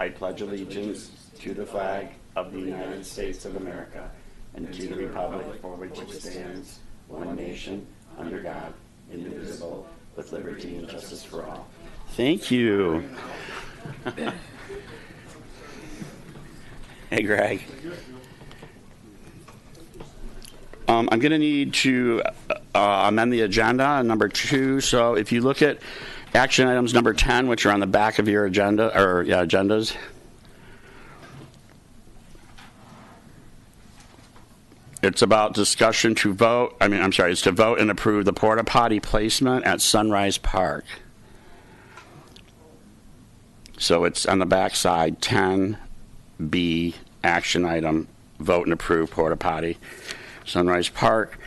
I pledge allegiance to the flag of the United States of America and to the republic for which it stands, one nation, under God, indivisible, with liberty and justice for all. Thank you. Hey, Greg. I'm going to need to amend the agenda, number 2. So if you look at action items number 10, which are on the back of your agenda, or agendas, it's about discussion to vote. It's to vote and approve the porta potty placement at Sunrise Park. So it's on the back side, 10B, action item, vote and approve porta potty, Sunrise Park.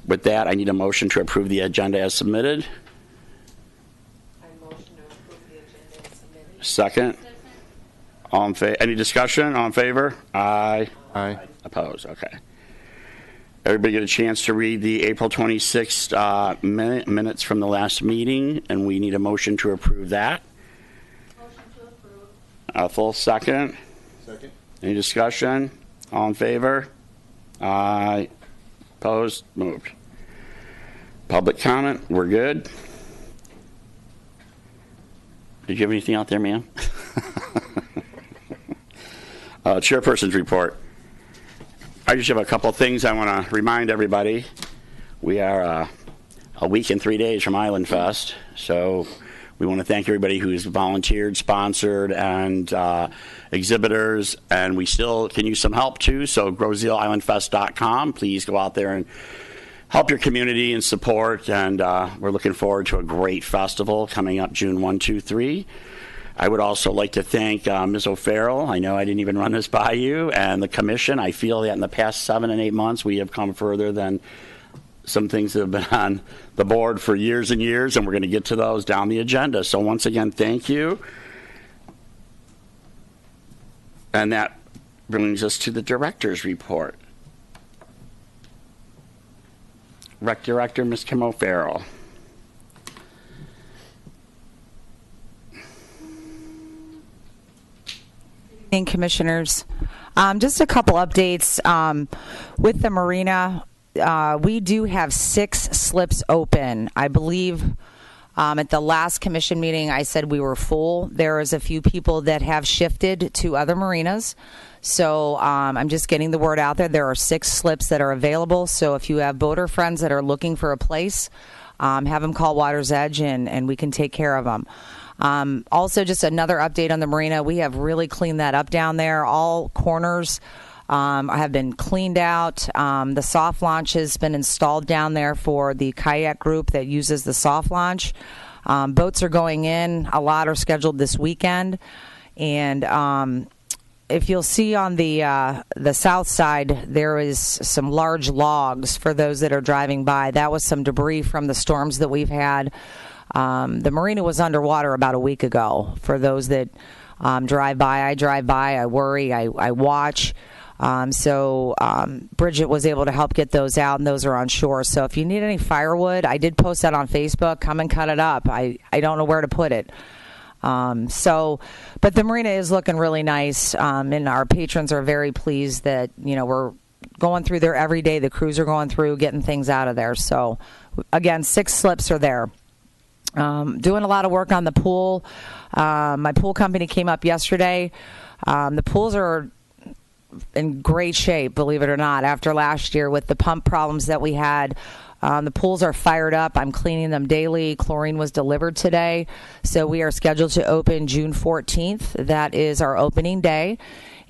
With that, I need a motion to approve the agenda as submitted. I motion to approve the agenda as submitted. Second. All in favor? Any discussion? All in favor? Aye. Aye. Opposed? Okay. Everybody get a chance to read the April 26th minutes from the last meeting, and we need a motion to approve that. Motion to approve. A full second. Second. Any discussion? All in favor? Aye. Opposed? Moved. Public comment? We're good. Did you have anything out there, ma'am? Chairperson's report. I just have a couple of things I want to remind everybody. We are a week and 3 days from Island Fest, so we want to thank everybody who's volunteered, sponsored, and exhibitors, and we still can use some help too, so GrowsEalIslandFest.com. Please go out there and help your community and support, and we're looking forward to a great festival coming up June 1, 2, 3. I would also like to thank Ms. O'Farrell. I know I didn't even run this by you, and the commission. I feel that in the past 7 and 8 months, we have come further than some things that have been on the board for years and years, and we're going to get to those down the agenda. So once again, thank you. And that brings us to the director's report. Rec Director, Ms. Kim O'Farrell. Commissioners, just a couple updates with the marina. We do have 6 slips open. I believe at the last commission meeting I said we were full. There is a few people that have shifted to other marinas, so I'm just getting the word out there. There are 6 slips that are available, so if you have boater friends that are looking for a place, have them call Water's Edge and we can take care of them. Also, just another update on the marina. We have really cleaned that up down there. All corners have been cleaned out. The soft launch has been installed down there for the kayak group that uses the soft launch. Boats are going in. A lot are scheduled this weekend. And if you'll see on the south side, there is some large logs for those that are driving by. That was some debris from the storms that we've had. The marina was underwater about a week ago. For those that drive by, I worry, I watch. So Bridget was able to help get those out, and those are on shore. So if you need any firewood, I did post that on Facebook. Come and cut it up. I don't know where to put it. But the marina is looking really nice, and our patrons are very pleased that, we're going through there every day. The crews are going through, getting things out of there. So, again, 6 slips are there. Doing a lot of work on the pool. My pool company came up yesterday. The pools are in great shape, believe it or not, after last year with the pump problems that we had. The pools are fired up. I'm cleaning them daily. Chlorine was delivered today. So we are scheduled to open June 14th. That is our opening day.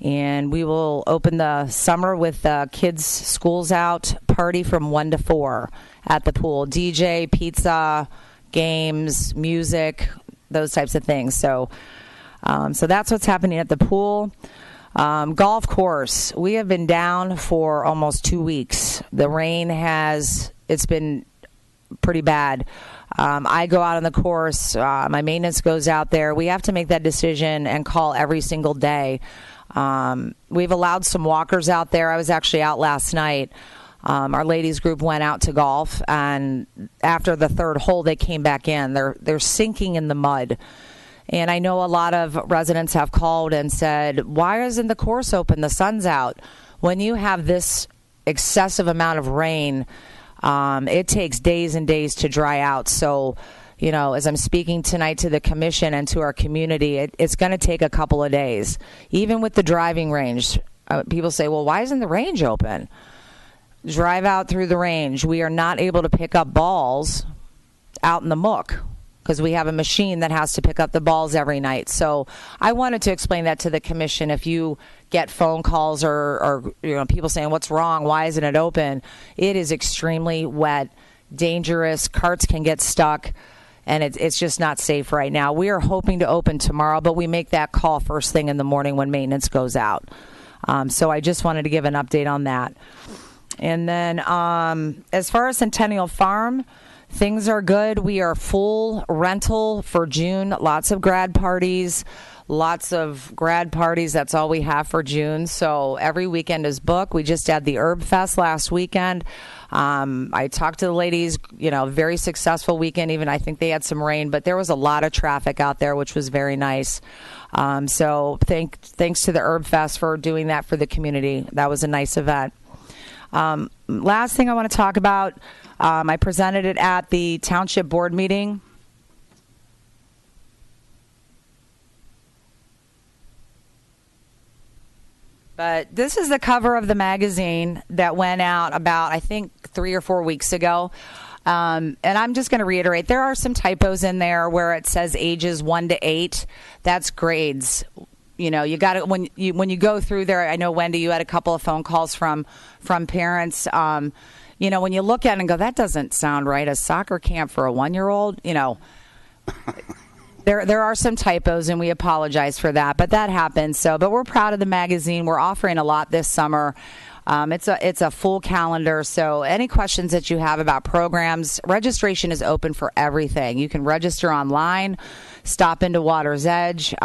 And we will open the summer with the kids' schools out party from 1 to 4 at the pool. DJ, pizza, games, music, those types of things. So that's what's happening at the pool. Golf course, we have been down for almost 2 weeks. The rain it's been pretty bad. I go out on the course. My maintenance goes out there. We have to make that decision and call every single day. We've allowed some walkers out there. I was actually out last night. Our ladies group went out to golf, and after the third hole, they came back in. They're sinking in the mud, And I know a lot of residents have called and said, why isn't the course open? The sun's out. When you have this excessive amount of rain, it takes days and days to dry out. So, you know, as I'm speaking tonight to the commission and to our community, it's going to take a couple of days. Even with the driving range, people say, well, why isn't the range open? Drive out through the range. We are not able to pick up balls out in the muck because we have a machine that has to pick up the balls every night. So I wanted to explain that to the commission. If you get phone calls or you know, people saying, what's wrong? Why isn't it open? It is extremely wet, dangerous. Carts can get stuck, and it's just not safe right now. We are hoping to open tomorrow, but we make that call first thing in the morning when maintenance goes out. So I just wanted to give an update on that. And then as far as Centennial Farm, things are good. We are full rental for June. Lots of grad parties. That's all we have for June. So every weekend is booked. We just had the Herb Fest last weekend. I talked to the ladies, you know, very successful weekend. Even I think they had some rain, but there was a lot of traffic out there, which was very nice. So thanks to the Herb Fest for doing that for the community. That was a nice event. Last thing I want to talk about, I presented it at the township board meeting. But this is the cover of the magazine that went out about, I think, 3 or 4 weeks ago. And I'm just going to reiterate, there are some typos in there where it says ages 1 to 8. That's grades. You know, you got to when you go through there. I know, Wendy, you had a couple of phone calls from parents. You know, when you look at it and go, that doesn't sound right. A soccer camp for a 1-year-old. You know, there are some typos, and we apologize for that. But that happens. So, but we're proud of the magazine. We're offering a lot this summer. It's a full calendar. So any questions that you have about programs, registration is open for everything. You can register online, stop into Water's Edge.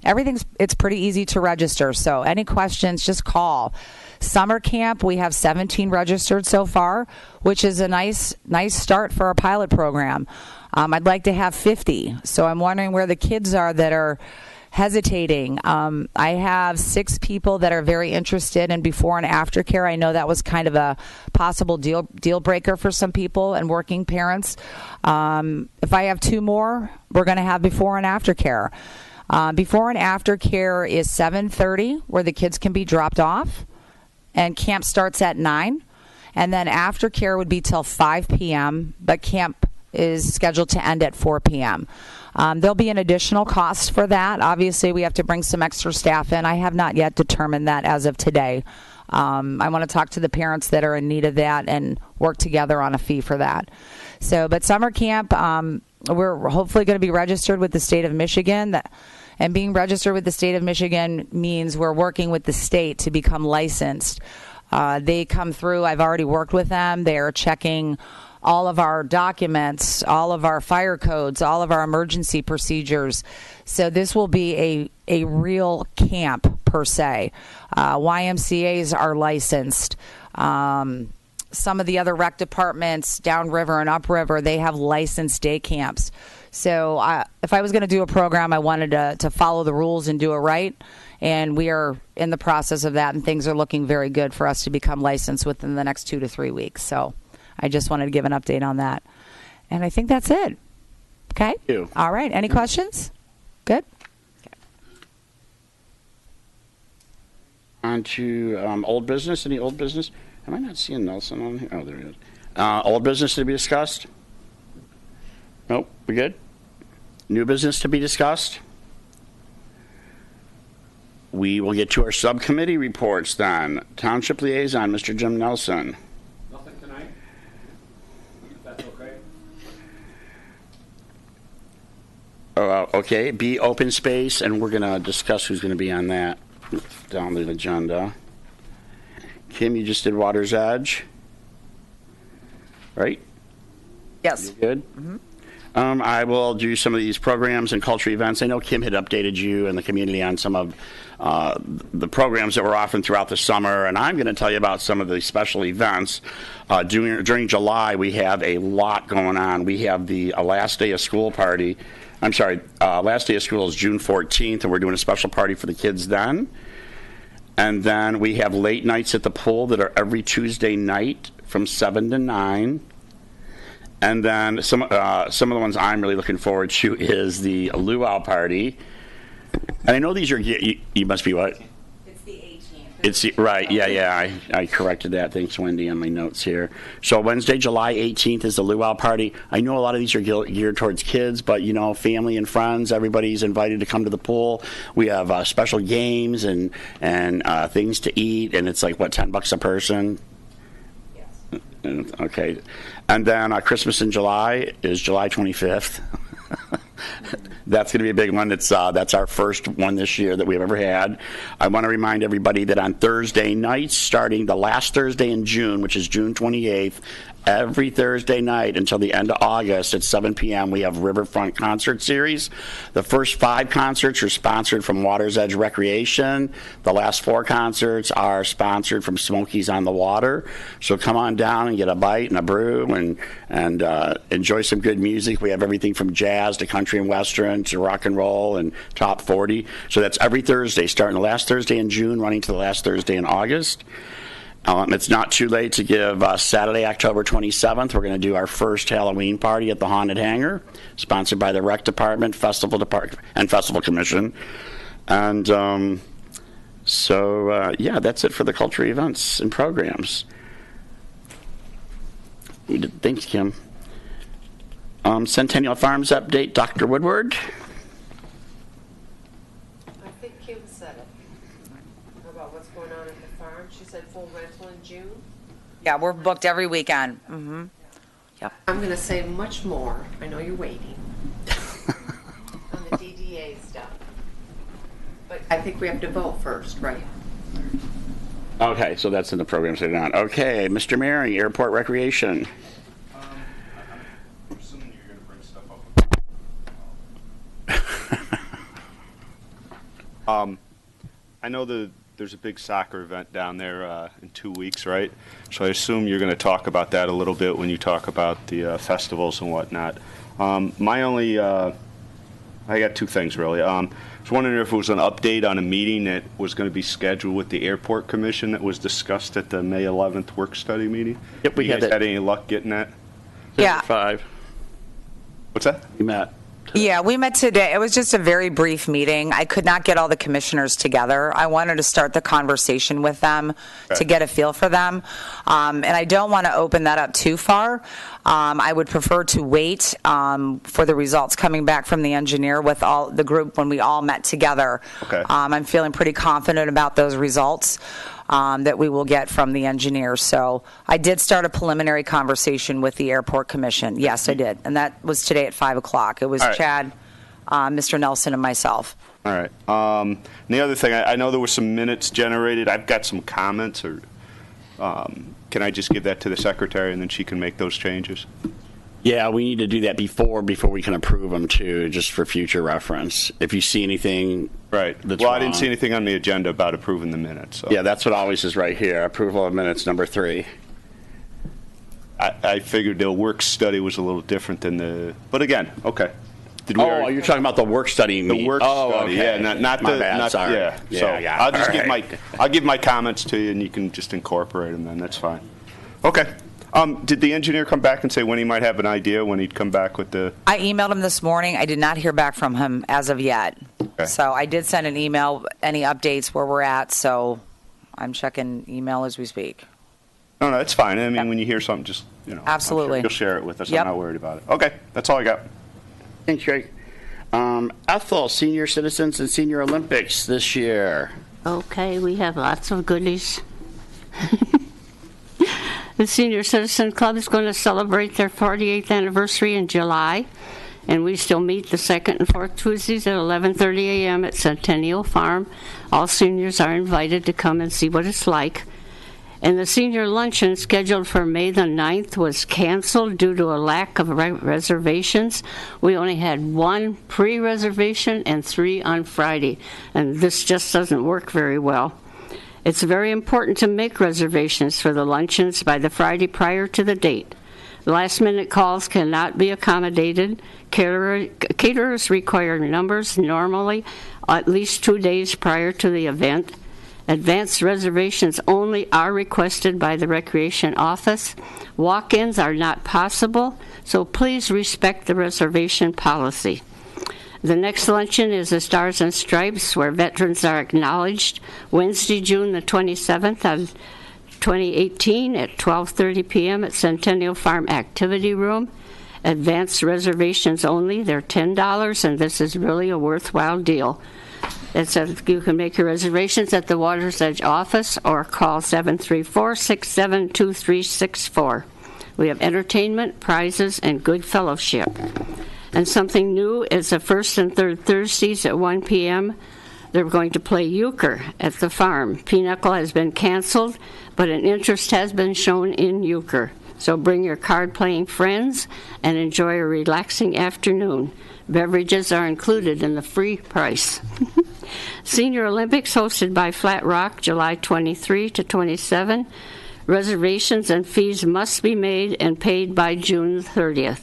It's pretty easy to register. So any questions, just call. Summer camp, we have 17 registered so far, which is a nice start for our pilot program. I'd like to have 50. So I'm wondering where the kids are that are hesitating. I have 6 people that are very interested in before and after care. I know that was kind of a possible deal breaker for some people and working parents. If I have 2 more, we're going to have before and after care. Before and after care is 7:30, where the kids can be dropped off, and camp starts at 9. And then after care would be till 5 p.m., but camp is scheduled to end at 4 p.m. There'll be an additional cost for that. Obviously, we have to bring some extra staff in. I have not yet determined that as of today. I want to talk to the parents that are in need of that and work together on a fee for that. So, but summer camp, we're hopefully going to be registered with the state of Michigan. And being registered with the state of Michigan means we're working with the state to become licensed. They come through. I've already worked with them. They are checking all of our documents, all of our fire codes, all of our emergency procedures. So this will be a real camp per se. YMCAs are licensed. Some of the other rec departments downriver and upriver, they have licensed day camps. So if I was going to do a program, I wanted to follow the rules and do it right. And we are in the process of that, and things are looking very good for us to become licensed within the next 2 to 3 weeks. So I just wanted to give an update on that. And I think that's it. Okay? Thank you. All right. Any questions? Good? Okay. On to old business. Any old business? Am I not seeing Nelson on here? Oh, there he is. Old business to be discussed? Nope. We good? New business to be discussed? We will get to our subcommittee reports then. Township Liaison, Mr. Jim Nelson. Nothing tonight, if that's okay. Okay, B, open space, and we're going to discuss who's going to be on that down the agenda. Kim, you just did Water's Edge, right? Yes. You good? Mm-hmm. I will do some of these programs and culture events. I know Kim had updated you and the community on some of the programs that we're offering throughout the summer, and I'm going to tell you about some of the special events. During July, we have a lot going on. We have the last day of school party I'm sorry, last day of school is June 14th, and we're doing a special party for the kids then. And then we have late nights at the pool that are every Tuesday night from 7 to 9. And then some of the ones I'm really looking forward to is the luau party. And I know these are, you must be what? It's the 18th. It's right, yeah. I corrected that. Thanks, Wendy, on my notes here. So Wednesday, July 18th is the luau party. I know a lot of these are geared towards kids, but family and friends, everybody's invited to come to the pool. We have special games and things to eat, and it's like what, $10 a person? Yes. Okay, and then Christmas in July is July 25th. That's going to be a big one. That's our first one this year that we've ever had. I want to remind everybody that on Thursday nights, starting the last Thursday in June, which is June 28th, every Thursday night until the end of August at 7 p.m., we have Riverfront Concert Series. The first 5 concerts are sponsored from Water's Edge Recreation. The last 4 concerts are sponsored from Smokies on the Water. So come on down and get a bite and a brew and enjoy some good music. We have everything from jazz to country and western to rock and roll and top 40. So that's every Thursday, starting the last Thursday in June, running to the last Thursday in August. It's not too late to give Saturday, October 27th. We're going to do our first Halloween party at the Haunted Hangar, sponsored by the Rec Department, Festival Department, and Festival Commission. And that's it for the culture events and programs. Thanks, Kim. Centennial Farms update, Dr. Woodward. I think Kim said it about what's going on at the farm. She said full rental in June. Yeah, we're booked every weekend. Mm-hmm. Yep. I'm going to say much more. I know you're waiting on the DDA stuff. But I think we have to vote first, right? Okay, so that's in the program so on. Okay, Mr. Mary, Airport Recreation. I'm assuming you're going to bring stuff up. I know there's a big soccer event down there in 2 weeks, right? So I assume you're going to talk about that a little bit when you talk about the festivals and whatnot. I got 2 things, really. I was wondering if it was an update on a meeting that was going to be scheduled with the Airport Commission that was discussed at the May 11th work-study meeting. Yep, we you had guys that. had any luck getting that? Yeah. 5. What's that? We met. Yeah, we met today. It was just a very brief meeting. I could not get all the commissioners together. I wanted to start the conversation with them to get a feel for them. And I don't want to open that up too far. I would prefer to wait for the results coming back from the engineer with all the group when we all met together. Okay. I'm feeling pretty confident about those results that we will get from the engineer. So I did start a preliminary conversation with the Airport Commission. Yes, I did. And that was today at 5 o'clock. It was All right. Chad, Mr. Nelson, and myself. All right. And the other thing, I know there were some minutes generated. I've got some comments. Or can I just give that to the secretary and then she can make those changes? Yeah, we need to do that before we can approve them too, just for future reference. If you see anything, Right. That's Well, I didn't wrong. see anything on the agenda about approving the minutes. So. yeah, that's what always is right here. Approval of minutes number 3. I figured the work study was a little different than the. But again, okay. Did we Oh, already- you're talking about the work study. the work study? okay. Yeah, not My the. bad, not, sorry. Yeah. Yeah, So yeah. I'll just All give right. I'll give my comments to you, and you can just incorporate them. Then that's fine. Okay. Did the engineer come back and say when he might have an idea when he'd come back with the? I emailed him this morning. I did not hear back from him as of yet. Okay. So I did send an email, any updates where we're at. So I'm checking email as we speak. No, that's fine. I mean, Yep. when you hear something, just Absolutely. I'm sure you'll share it with us. Yep. I'm not worried about it. Okay, that's all I got. Thanks, Greg. Ethel, Senior Citizens and Senior Olympics this year. Okay, we have lots of goodies. The Senior Citizen Club is going to celebrate their 48th anniversary in July, and we still meet the second and fourth Tuesdays at 11:30 a.m. at Centennial Farm. All seniors are invited to come and see what it's like. And the senior luncheon scheduled for May the 9th was canceled due to a lack of reservations. We only had 1 pre-reservation and 3 on Friday, and this just doesn't work very well. It's very important to make reservations for the luncheons by the Friday prior to the date. Last-minute calls cannot be accommodated. Caterers require numbers normally at least 2 days prior to the event. Advanced reservations only are requested by the Recreation Office. Walk-ins are not possible, so please respect the reservation policy. The next luncheon is the Stars and Stripes, where veterans are acknowledged, Wednesday, June the 27th of 2018 at 12:30 p.m. at Centennial Farm Activity Room. Advanced reservations only. They're $10, and this is really a worthwhile deal. You can make your reservations at the Water's Edge office or call 734-672364. We have entertainment, prizes, and good fellowship. And something new is the first and third Thursdays at 1 p.m. They're going to play euchre at the farm. Pinochle has been canceled, but an interest has been shown in euchre. So bring your card-playing friends and enjoy a relaxing afternoon. Beverages are included in the free price. Senior Olympics hosted by Flat Rock, July 23 to 27. Reservations and fees must be made and paid by June 30th.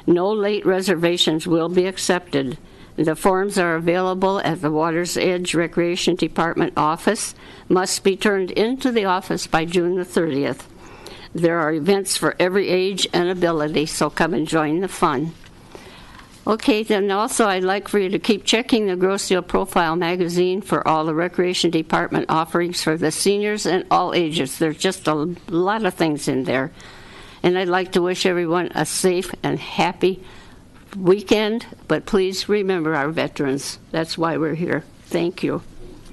No late reservations will be accepted. The forms are available at the Water's Edge Recreation Department office, must be turned into the office by June the 30th. There are events for every age and ability, so come and join the fun. Okay, then also I'd like for you to keep checking the Grosse Ile Profile magazine for all the Recreation Department offerings for the seniors and all ages. There's just a lot of things in there. And I'd like to wish everyone a safe and happy weekend, but please remember our veterans. That's why we're here. Thank you.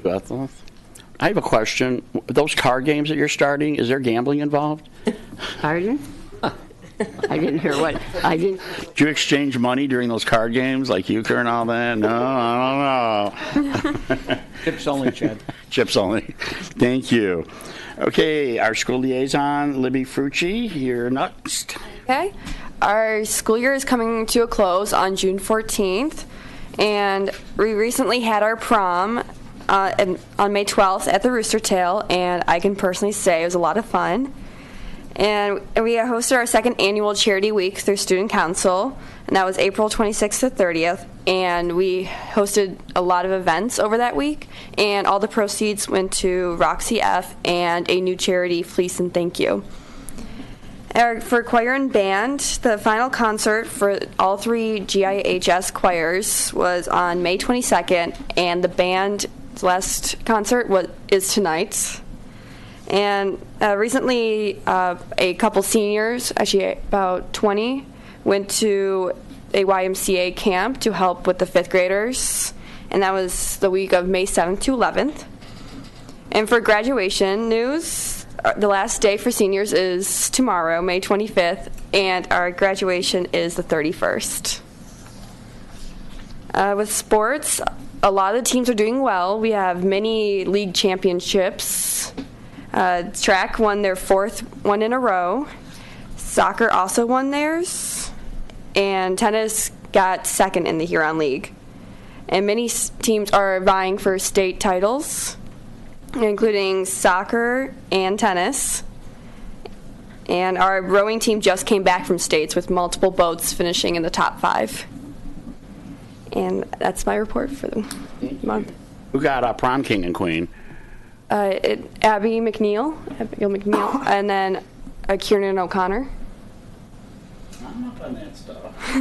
Bethel? I have a question. Those card games that you're starting, is there gambling involved? Pardon? I didn't hear what. I didn't. Do you exchange money during those card games, like euchre and all that? No, I don't know. Chips only, Chad. Chips only. Thank you. Okay, our school liaison, Libby Frucci, you're next. Okay. Our school year is coming to a close on June 14th, and we recently had our prom on May 12th at the Rooster Tail, and I can personally say it was a lot of fun. And we hosted our second annual Charity Week through Student Council, and that was April 26th to 30th. And we hosted a lot of events over that week, and all the proceeds went to Roxy F. and a new charity, Fleece and Thank You. For choir and band, the final concert for all three GIHS choirs was on May 22nd, and the band's last concert is tonight. And recently, a couple seniors, actually about 20, went to a YMCA camp to help with the fifth graders, and that was the week of May 7th to 11th. And for graduation news, the last day for seniors is tomorrow, May 25th, and our graduation is the 31st. With sports, a lot of the teams are doing well. We have many league championships. Track won their fourth one in a row. Soccer also won theirs. And tennis got second in the Huron League. And many teams are vying for state titles, including soccer and tennis. And our rowing team just came back from states with multiple boats finishing in the top 5. And that's my report for the month. Who got prom king and queen? Abigail McNeil, and then Kieran O'Connor. I'm up on that stuff.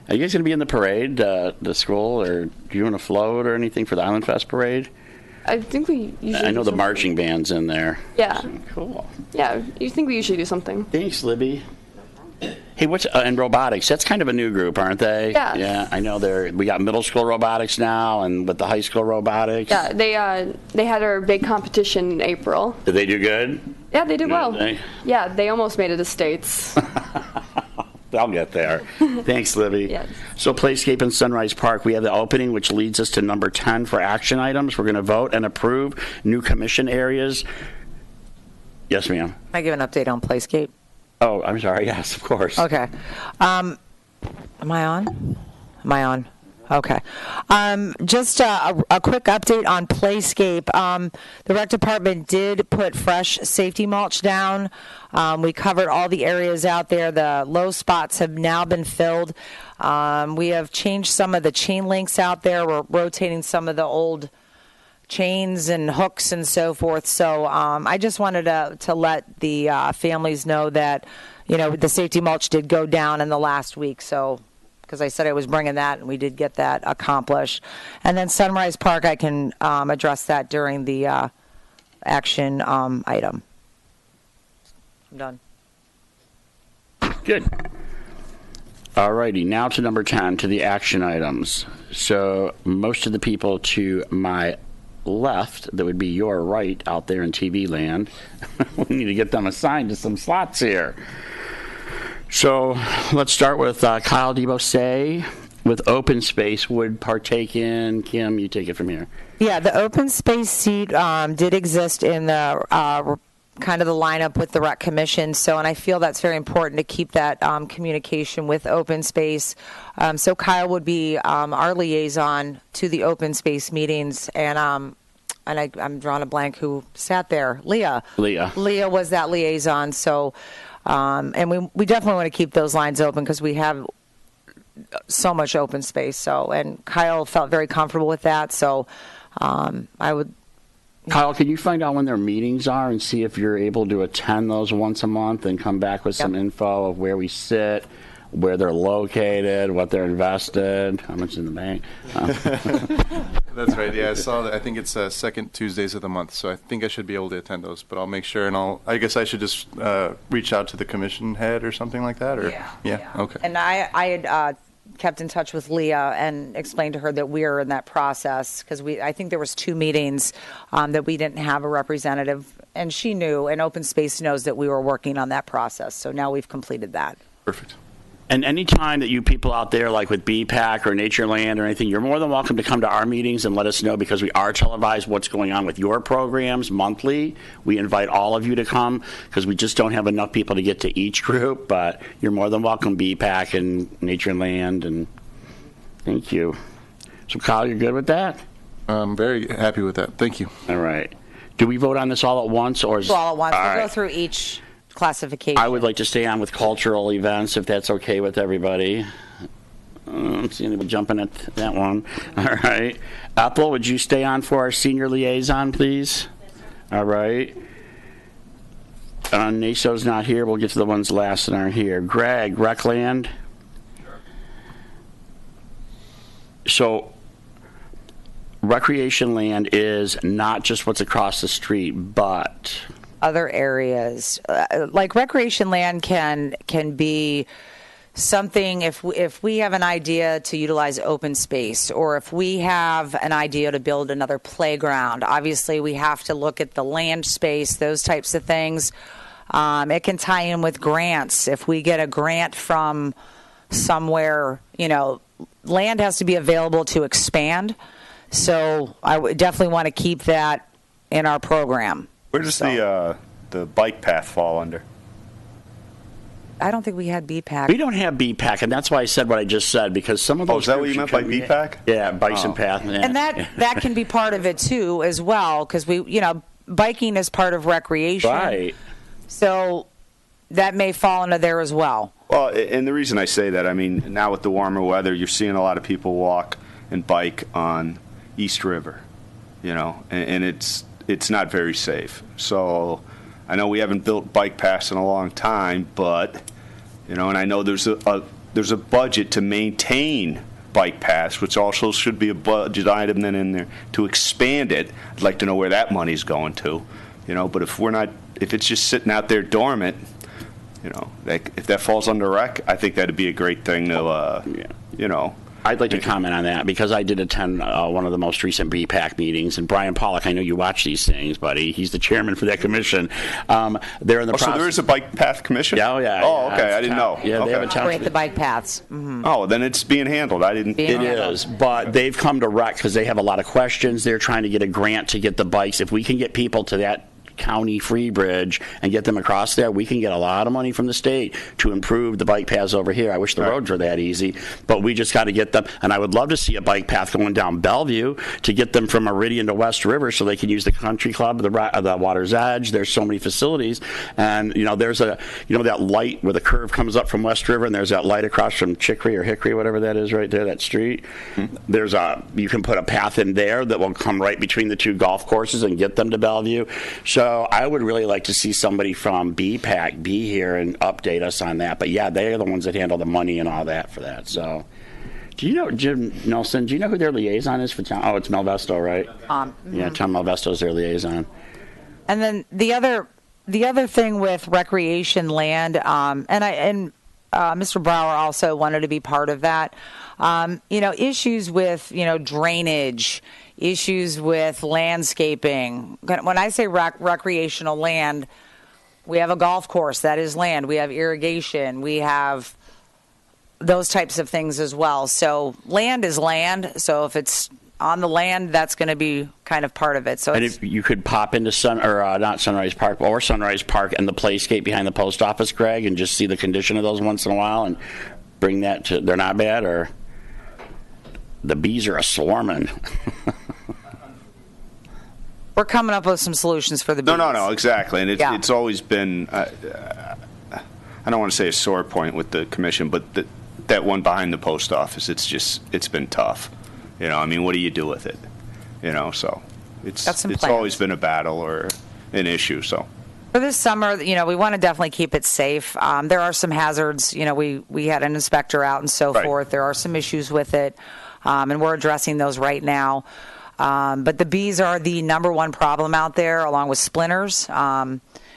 Are you guys going to be in the parade, the school, or do you want to float or anything for the Island Fest parade? I think we usually I know do the marching band's in there. Yeah. Cool. Yeah, you think we usually do something. Thanks, Libby. Hey, what's and robotics? That's kind of a new group, aren't they? Yeah. Yeah, I know we got middle school robotics now, and with the high school robotics. Yeah, they had our big competition in April. Did they do good? Yeah, they did well. They? Yeah, they almost made it to states. I'll get there. Thanks, Libby. Yes. So Playscape in Sunrise Park, we have the opening, which leads us to number 10 for action items. We're going to vote and approve new commission areas. Yes, ma'am. Can I give an update on Playscape? Oh, I'm sorry. Yes, of course. Okay. Am I on? Am I on? Okay. Just a quick update on Playscape. The rec department did put fresh safety mulch down. We covered all the areas out there. The low spots have now been filled. We have changed some of the chain links out there. We're rotating some of the old chains and hooks and so forth. So I just wanted to let the families know that, the safety mulch did go down in the last week. So, because I said I was bringing that, and we did get that accomplished. And then Sunrise Park, I can address that during the action item. I'm done. Good. All righty, now to number 10, to the action items. So most of the people to my left, that would be your right out there in TV land, we need to get them assigned to some slots here. So let's start with Kyle DeBose with open space would partake in. Kim, you take it from here. Yeah, the open space seat did exist in the kind of the lineup with the rec commission. So, and I feel that's very important to keep that communication with open space. So Kyle would be our liaison to the open space meetings, and I'm drawing a blank who sat there. Leah was that liaison. So, and we definitely want to keep those lines open because we have so much open space. So, and Kyle felt very comfortable with that. So, I would. Kyle, can you find out when their meetings are and see if you're able to attend those once a month and come back with some info of where we sit, where they're located, what they're invested, how much in the bank? That's right. Yeah, I saw that. I think it's second Tuesdays of the month, so I think I should be able to attend those. But I'll make sure, and I guess I should just reach out to the commission head or something like that. Or yeah. Okay. And I had kept in touch with Leah and explained to her that we are in that process because I think there was 2 meetings that we didn't have a representative, and she knew, and Open Space knows that we were working on that process. So now we've completed that. Perfect. And any time that you people out there, like with BPAC or Natureland or anything, you're more than welcome to come to our meetings and let us know, because we are televised what's going on with your programs monthly. We invite all of you to come because we just don't have enough people to get to each group, but you're more than welcome, BPAC and Natureland, and thank you. So Kyle, you're good with that? I'm very happy with that. Thank you. All right. Do we vote on this all at once, or is All at once. All We'll right. go through each classification. I would like to stay on with cultural events, if that's okay with everybody. I don't see anybody jumping at that one. All right. Ethel, would you stay on for our senior liaison, please? All right. NASO's not here. We'll get to the ones last that aren't here. Greg, Recland? So, recreation land is not just what's across the street, but other areas like recreation land can be something if we have an idea to utilize open space, or if we have an idea to build another playground. Obviously we have to look at the land space, those types of things. It can tie in with grants. If we get a grant from somewhere, land has to be available to expand. So I would definitely want to keep that in our program. Where does the bike path fall under? I don't think we had BPAC. we don't have BPAC, and that's why I said what I just said, because some of those. Oh, is that what groups you meant should by come- BPAC? Yeah, Bison Oh. Path. Yeah. And that can be part of it too, as well, because biking is part of recreation. Right. So that may fall into there as well. Well, and the reason I say that, I mean, now with the warmer weather, you're seeing a lot of people walk and bike on East River, and it's not very safe. So I know we haven't built bike paths in a long time, but, and I know there's a budget to maintain bike paths, which also should be a budget item then in there to expand it. I'd like to know where that money's going to, but if it's just sitting out there dormant, if that falls under rec, I think that'd be a great thing to, I'd like to comment on that, because I did attend one of the most recent BPAC meetings, and Brian Pollock, I know you watch these things, buddy. He's the chairman for that commission. They're in the process. So there is a bike path commission? Oh, yeah. Oh, yeah. okay. I didn't know. Yeah, they have a Okay. town. Operate the bike paths. Oh, then it's being handled. I didn't. Being It is, but they've come to rec because they have a lot of questions. They're trying to get a grant to get the bikes. If we can get people to that county free bridge and get them across there, we can get a lot of money from the state to improve the bike paths over here. I wish the roads were that easy, but we just got to get them. And I would love to see a bike path going down Bellevue to get them from Meridian to West River so they can use the country club, the Water's Edge. There's so many facilities. And, there's that light where the curve comes up from West River, and there's that light across from Chicory or Hickory, whatever that is right there, that street. You can put a path in there that will come right between the two golf courses and get them to Bellevue. So I would really like to see somebody from BPAC be here and update us on that. But yeah, they are the ones that handle the money and all that for that. So do you know, Jim Nelson, do you know who their liaison is for town? Oh, it's Melvesto, right? Yeah, Tom Melvesto is their liaison. And then the other thing with recreation land, and Mr. Brower also wanted to be part of that. Issues with drainage, issues with landscaping. When I say recreational land, we have a golf course, that is land. We have irrigation. We have those types of things as well. So land is land. So if it's on the land, that's going to be kind of part of it. So, and if you could pop into not Sunrise Park or Sunrise Park and the playscape behind the post office, Greg, and just see the condition of those once in a while, and bring that to. They're not bad, or the bees are a swarming. We're coming up with some solutions for the bees. No, exactly, and it's always been. I don't want to say a sore point with the commission, but that one behind the post office, it's been tough. What do you do with it? So it's always been a battle or an issue. So for this summer, we want to definitely keep it safe. There are some hazards. We had an inspector out and so forth. There are some issues with it, and we're addressing those right now. But the bees are the number one problem out there, along with splinters.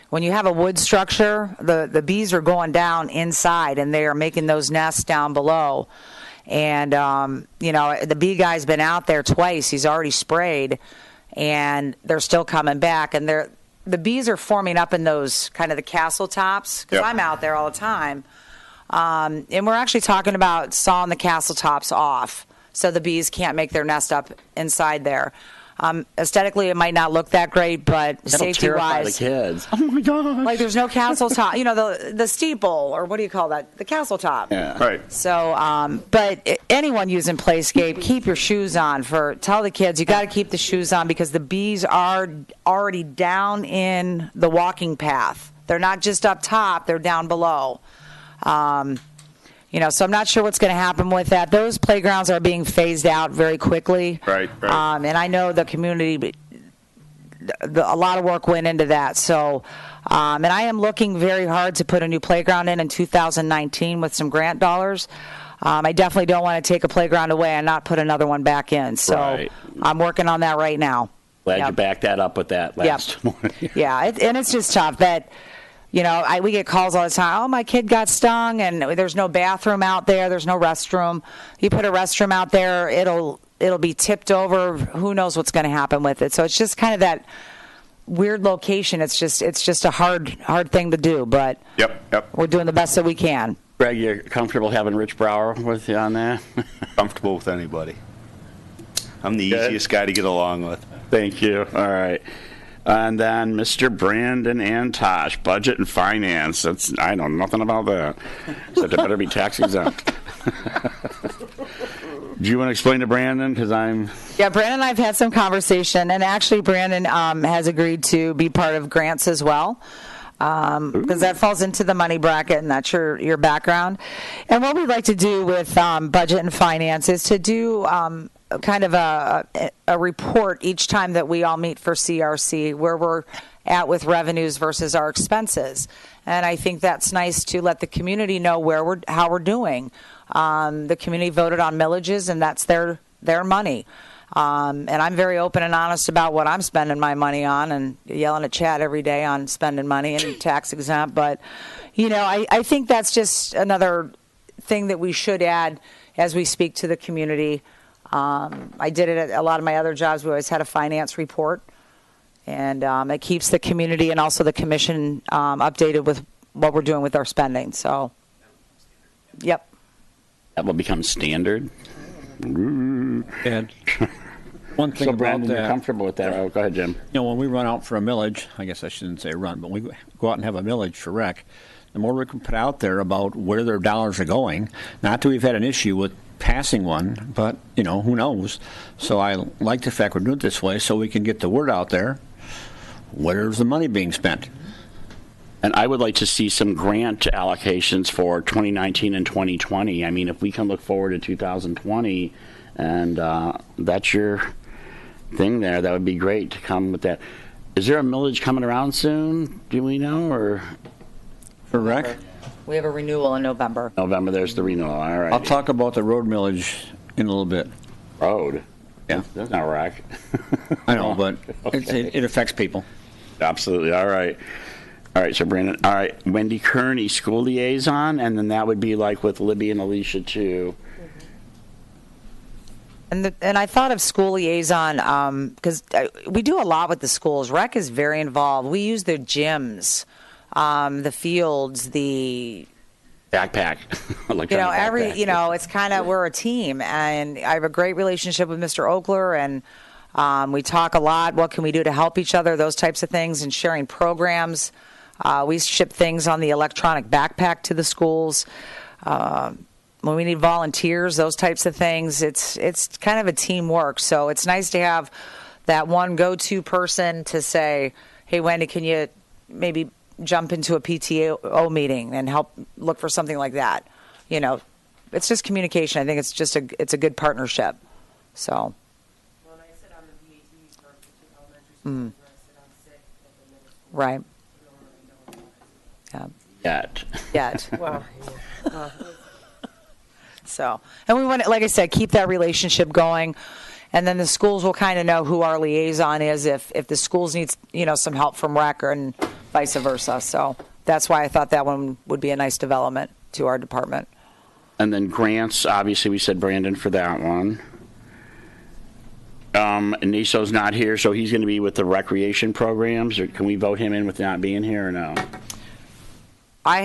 When you have a wood structure, the bees are going down inside, and they are making those nests down below. And, the bee guy's been out there twice. He's already sprayed, and they're still coming back. And the bees are forming up in those kind of the castle tops, because I'm out there all the time. And we're actually talking about sawing the castle tops off so the bees can't make their nest up inside there. Aesthetically, it might not look that great, but safety-wise, the kids. Oh my gosh! Like there's no castle top. The steeple, or what do you call that? The castle top. Yeah. Right. So, but anyone using Playscape, keep your shoes on. Tell the kids you got to keep the shoes on, because the bees are already down in the walking path. They're not just up top; they're down below. So I'm not sure what's going to happen with that. Those playgrounds are being phased out very quickly. Right. And I know the community, a lot of work went into that. So, and I am looking very hard to put a new playground in 2019 with some grant dollars. I definitely don't want to take a playground away and not put another one back in. So I'm working on that right now. Glad you backed that up with that last one. Yeah, and it's just tough that. We get calls all the time. Oh, my kid got stung, and there's no bathroom out there. There's no restroom. You put a restroom out there, it'll be tipped over. Who knows what's going to happen with it? So it's just kind of that weird location. It's just a hard thing to do, but yep. We're doing the best that we can. Greg, you're comfortable having Rich Brower with you on that? Comfortable with anybody. I'm the easiest guy to get along with. Thank you. All right. And then Mr. Brandon Antosh, Budget and Finance. I know nothing about that. Except it better be tax exempt. Do you want to explain to Brandon? Yeah, Brandon and I have had some conversation, and actually Brandon has agreed to be part of grants as well. Because that falls into the money bracket, and that's your background. And what we'd like to do with Budget and Finance is to do kind of a report each time that we all meet for CRC, where we're at with revenues versus our expenses. And I think that's nice to let the community know how we're doing. The community voted on millages, and that's their money. And I'm very open and honest about what I'm spending my money on, and yelling at Chad every day on spending money and tax exempt. But, I think that's just another thing that we should add as we speak to the community. I did it at a lot of my other jobs. We always had a finance report, and it keeps the community and also the commission updated with what we're doing with our spending. So, yep. That will become standard. And One thing So about Brandon, you're that, comfortable with that? Oh, go ahead, Jim. when we run out for a millage, I guess I shouldn't say run, but we go out and have a millage for rec, the more we can put out there about where their dollars are going, not that we've had an issue with passing one, but, who knows? So I like the fact we're doing it this way so we can get the word out there. Where's the money being spent? And I would like to see some grant allocations for 2019 and 2020. I mean, if we can look forward to 2020, and that's your thing there, that would be great to come with that. Is there a millage coming around soon? Do we know, or For rec? We have a renewal in November. November? There's the renewal. All right. I'll talk about the road millage in a little bit. Road. Yeah. That's not rack. I know, but Okay. it affects people. Absolutely. All right. All right. So Brandon. All right. Wendy Kearney, school liaison, and then that would be like with Libby and Alicia too. And I thought of school liaison because we do a lot with the schools. Rec is very involved. We use their gyms, the fields, the Backpack. every backpack. it's kind of we're a team, and I have a great relationship with Mr. Oakler, and we talk a lot. What can we do to help each other? Those types of things, and sharing programs. We ship things on the electronic backpack to the schools. When we need volunteers, those types of things, it's kind of a teamwork. So it's nice to have that one go-to person to say, hey, Wendy, can you maybe jump into a PTO meeting and help look for something like that? It's just communication. I think it's a good partnership. So. When I sit on the VAT for the elementary schools, when I sit on sick at the middle school, Right. I don't really know what Yet. Yet. Well, So, and we want to, like I said, keep that relationship going, and then the schools will kind of know who our liaison is if the schools needs some help from rec and vice versa. So that's why I thought that one would be a nice development to our department. And then grants, obviously we said Brandon for that one. Niso's not here, so he's going to be with the recreation programs. Or can we vote him in with not being here or no? I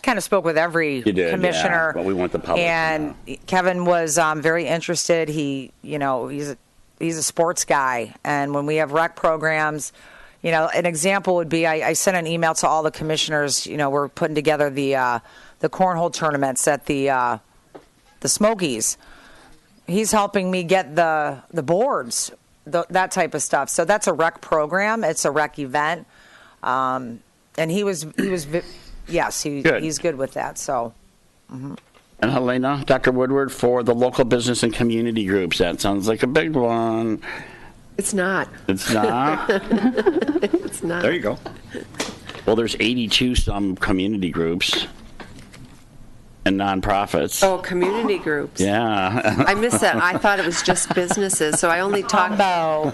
kind of spoke with every You did, commissioner. yeah, but we want the public to And Kevin was very interested. He's a sports guy, and when we have rec programs, an example would be I sent an email to all the commissioners. We're putting together the cornhole tournaments at the Smokies. He's helping me get the boards, that type of stuff. So that's a rec program. It's a rec event. And he's good with that. So, And Helena, Dr. Woodward, for the local business and community groups. That sounds like a big one. It's not. It's not? It's not. There you go. Well, there's 82 some community groups and nonprofits. Oh, community groups. Yeah. I missed that. I thought it was just businesses, so I only talked. combo.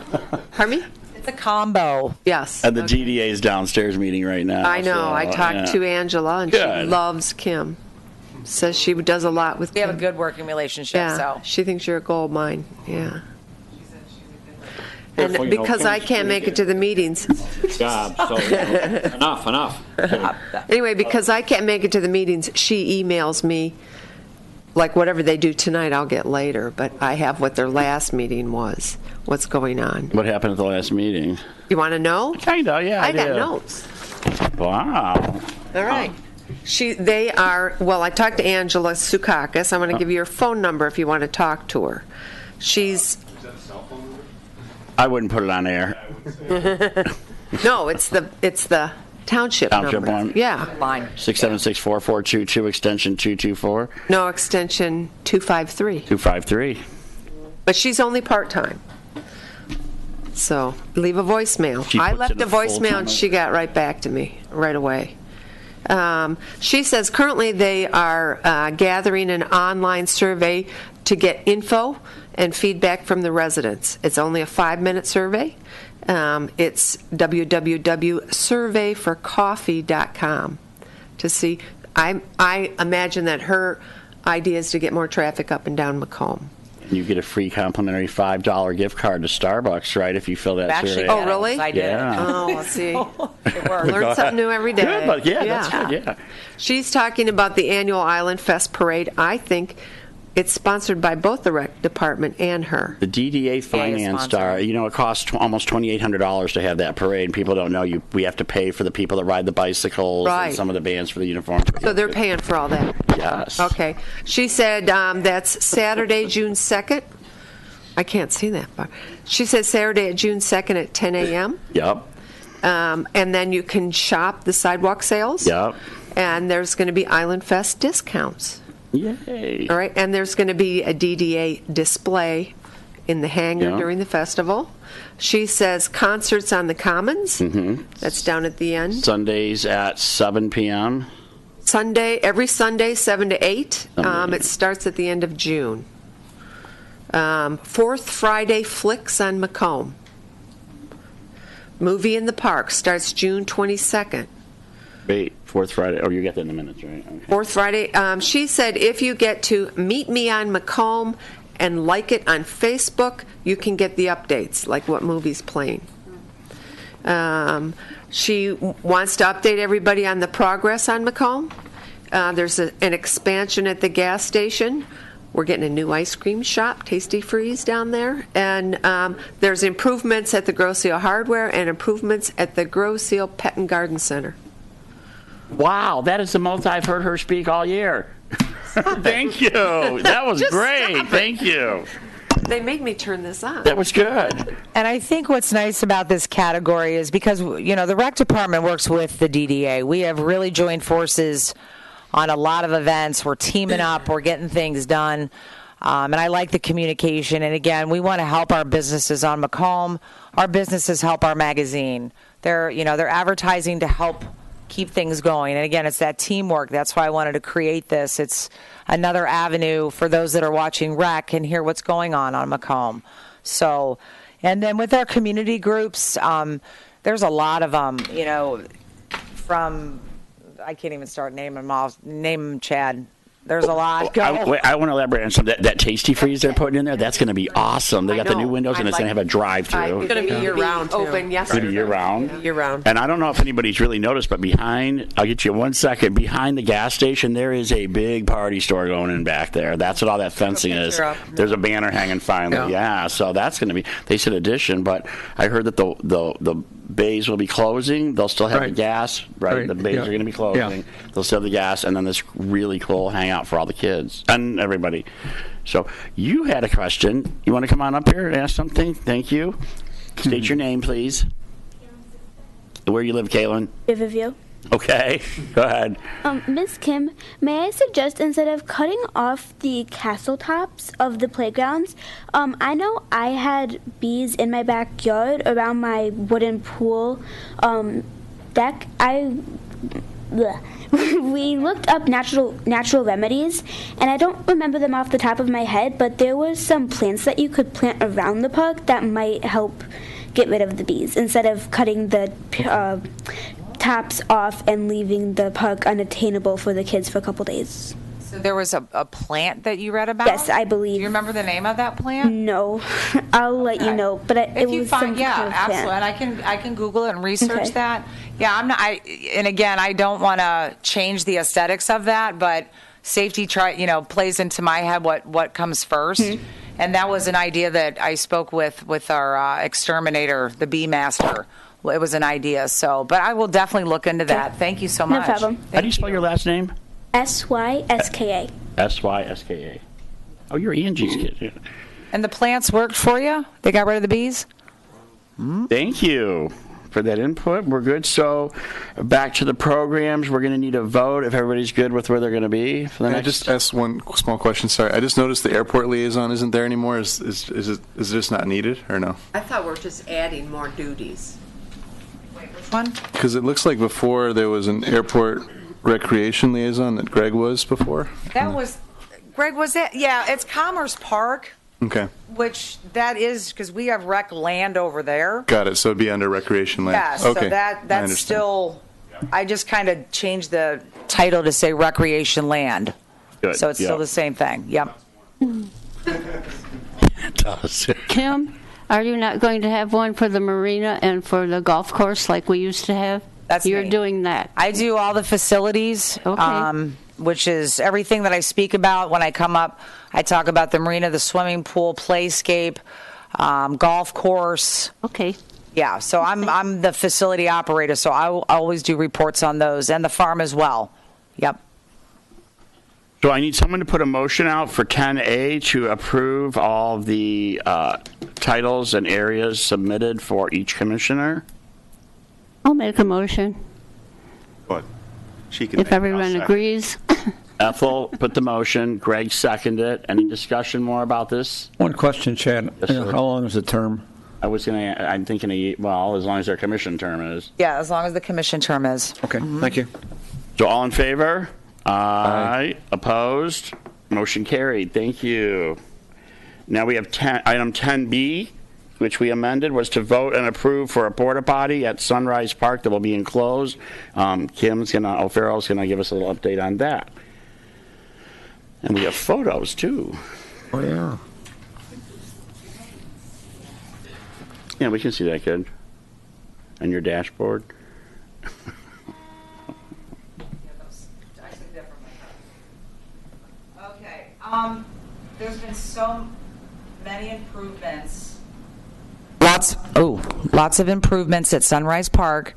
Pardon me? It's a combo. Yes. And the GDA is downstairs meeting right now. I know. so, I talked yeah. to Angela, and she Good. loves Kim. Says she does a lot with We Kim. have a good working relationship. Yeah, So she thinks you're a gold mine. Yeah. And Careful, because I Kim's can't make it to the meetings. Job, so enough. Anyway, because I can't make it to the meetings, she emails me, like whatever they do tonight, I'll get later. But I have what their last meeting was, what's going on. What happened at the last meeting? You want to know? Kind of, yeah. I got do. notes. Wow. All right. I talked to Angela Sukakis. I'm going to give you her phone number if you want to talk to her. I wouldn't put it on air. No, it's the township Township number. one? Yeah. line. 676-4422, extension 224, No, extension 253. 253. But she's only part-time. So leave a voicemail. She I puts left in a a voicemail full-time- and she got right back to me right away. She says currently they are gathering an online survey to get info and feedback from the residents. It's only a 5-minute survey. It's www.surveyforcoffee.com to see. I imagine that her idea is to get more traffic up and down Macomb. You get a free complimentary $5 gift card to Starbucks, right, if you fill that Actually, survey. Oh, yeah, really? I did. Yeah. Oh, let's see. It worked. Learn something new every day. Good, but yeah, that's good, yeah. She's talking about the annual Island Fest parade. I think It's sponsored by both the rec department and her. The DDA Finance Star, you know, it costs almost $2,800 to have that parade, and people don't know we have to pay for the people that ride the bicycles Right. and some of the bands for the uniforms. So they're paying for all that. Yes. Okay. She said that's Saturday, June 2nd. I can't see that far. She said Saturday, June 2nd at 10 a.m. Yep. And then you can shop the sidewalk sales. Yep. And there's going to be Island Fest discounts. Yay. All right. And there's going to be a DDA display in the hangar Yeah. during the festival. She says concerts on the Commons. Mm-hmm. That's down at the end. Sundays at 7 p.m. Every Sunday, 7 to 8. Sunday. It starts at the end of June. Fourth Friday Flicks on Macomb. Movie in the Park starts June 22nd. Wait, fourth Friday. Oh, you get that in a minute, right? Okay. Fourth Friday. She said if you get to Meet Me on Macomb and like it on Facebook, you can get the updates, like what movie's playing. She wants to update everybody on the progress on Macomb. There's an expansion at the gas station. We're getting a new ice cream shop, Tasty Freeze, down there. And there's improvements at the Grosse Ile Hardware and improvements at the Grosse Ile Pet and Garden Center. Wow, that is the most I've heard her speak all year. Thank you. That was Just great. stop it. Thank you. They made me turn this on. That was good. And I think what's nice about this category is because, you know, the rec department works with the DDA. We have really joined forces on a lot of events. We're teaming up. We're getting things done. And I like the communication. And again, we want to help our businesses on Macomb. Our businesses help our magazine. They're advertising to help keep things going. And again, it's that teamwork. That's why I wanted to create this. It's another avenue for those that are watching rec and hear what's going on Macomb. So, and then with our community groups, there's a lot of them, you know, from, I can't even start naming them all. Name them, Chad. There's a lot. Go. I want to elaborate on some that Tasty Freeze they're putting in there. That's going to be awesome. They I got the know. new windows, and I it's going to like- have a drive-through. It's going to be year-round, open, yes. It's going to be year-round. Year-round. And I don't know if anybody's really noticed, but behind, I'll get you 1 second, behind the gas station, there is a big party store going in back there. That's what all that fencing is. up. There's a banner hanging finally. Yeah, so that's going to be, they said addition, but I heard that the bays will be closing. They'll still have the gas, right? Right, The bays yeah. are going to be closing. Yeah. They'll still have the gas, and then this really cool hangout for all the kids and everybody. So you had a question. You want to come on up here and ask something? Thank you. State your name, please. Where you live, Kaylin? Riverview. Okay, go ahead. Miss Kim, may I suggest instead of cutting off the castle tops of the playgrounds, I know I had bees in my backyard around my wooden pool deck. We looked up natural remedies, and I don't remember them off the top of my head, but there were some plants that you could plant around the park that might help get rid of the bees instead of cutting the tops off and leaving the park unattainable for the kids for a couple days. So there was a plant that you read about? Yes, I Do believe. you remember the name of that plant? No, I'll let you know. But it If you was find, some yeah, kind of absolutely, plant. and I can Google it and research Okay. that. Yeah, I'm not. And again, I don't want to change the aesthetics of that, but safety, plays into my head what comes first. Mm-hmm. And that was an idea that I spoke with our exterminator, the bee master. Well, it was an idea. So, but I will definitely look into that. Thank you so No much. problem. How do you spell your last name? SYSKA. SYSKA. Oh, you're Angie's kid. Yeah. And the plants worked for you? They got rid of the bees? Thank you for that input. We're good. So back to the programs. We're going to need a vote if everybody's good with where they're going to be for the Can I next. just ask one small question? Sorry, I just noticed the airport liaison isn't there anymore. Is it just not needed or no? I thought we're just adding more duties. Which one? Because it looks like before there was an airport recreation liaison that Greg was before. That was, Greg, was it? Yeah, it's Commerce Park, Okay, which that is, because we have rec land over there. got it. So it'd be under recreation land. Yeah, so Okay, I that's understand. still, I just kind of changed the title to say recreation land. Good. So it's still Yeah. the same thing. Yep. It does. Kim, are you not going to have one for the marina and for the golf course like we used to have? That's You're me. doing that. I do all the facilities. Okay. which is everything that I speak about when I come up. I talk about the marina, the swimming pool, playscape, golf course. Okay. Yeah, so I'm the facility operator, so I will always do reports on those, and the farm as well. Yep. So I need someone to put a motion out for 10A to approve all of the titles and areas submitted for each commissioner. I'll make a motion But she can. if everyone agrees. Ethel put the motion. Greg seconded it. Any discussion more about this? One question, Chad. Yes, sir. How long is the term? I'm thinking, well, as long as their commission term is. Yeah, as long as the commission term is. Okay, thank you. So all in favor? Aye. Opposed? Motion carried. Thank you. Now we have item 10B, which we amended, was to vote and approve for a porta potty at Sunrise Park that will be enclosed. O'Farrell's gonna give us a little update on that. And we have photos too. Oh, yeah. Yeah, we can see that good. On your dashboard. Okay, there's been so many improvements. Lots of improvements at Sunrise Park.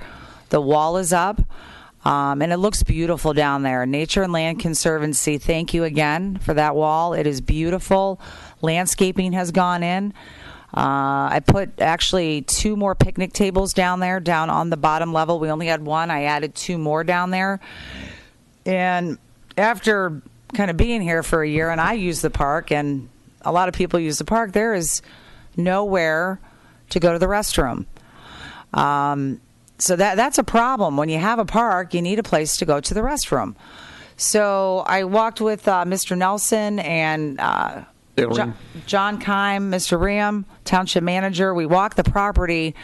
The wall is up, and it looks beautiful down there. Nature and Land Conservancy, thank you again for that wall. It is beautiful. Landscaping has gone in. I put actually 2 more picnic tables down there, down on the bottom level. We only had 1. I added 2 more down there. And after kind of being here for a year, and I use the park, and a lot of people use the park, there is nowhere to go to the restroom. So that's a problem. When you have a park, you need a place to go to the restroom. So I walked with Mr. Nelson and John Kime, Mr. Ram, township manager. We walked the property,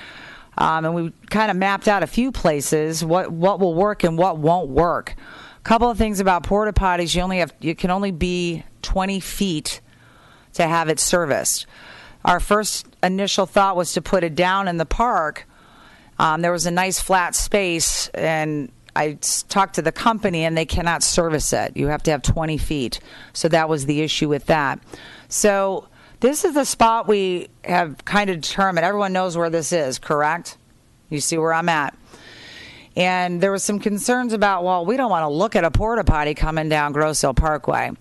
and we kind of mapped out a few places, what will work and what won't work. A couple of things about porta potties: you can only be 20 feet to have it serviced. Our first initial thought was to put it down in the park. There was a nice flat space, and I talked to the company, and they cannot service it. You have to have 20 feet. So that was the issue with that. So this is the spot we have kind of determined. Everyone knows where this is, correct? You see where I'm at. And there was some concerns about, well, we don't want to look at a porta potty coming down Grosse Hill Parkway.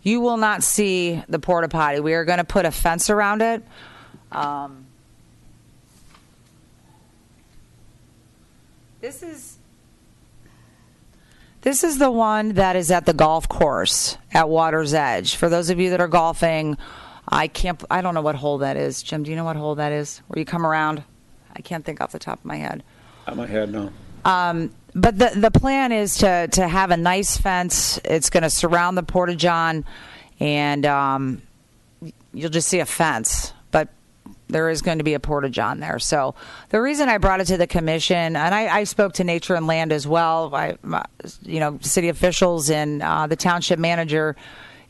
You will not see the porta potty. We are going to put a fence around it. This is the one that is at the golf course at Water's Edge. For those of you that are golfing, I don't know what hole that is. Jim, do you know what hole that is? Where you come around? I can't think off the top of my head. Out my head, no. But the plan is to have a nice fence. It's going to surround the Porta-John, and you'll just see a fence. But there is going to be a Porta-John there. So the reason I brought it to the commission, and I spoke to Nature and Land as well, city officials and the township manager,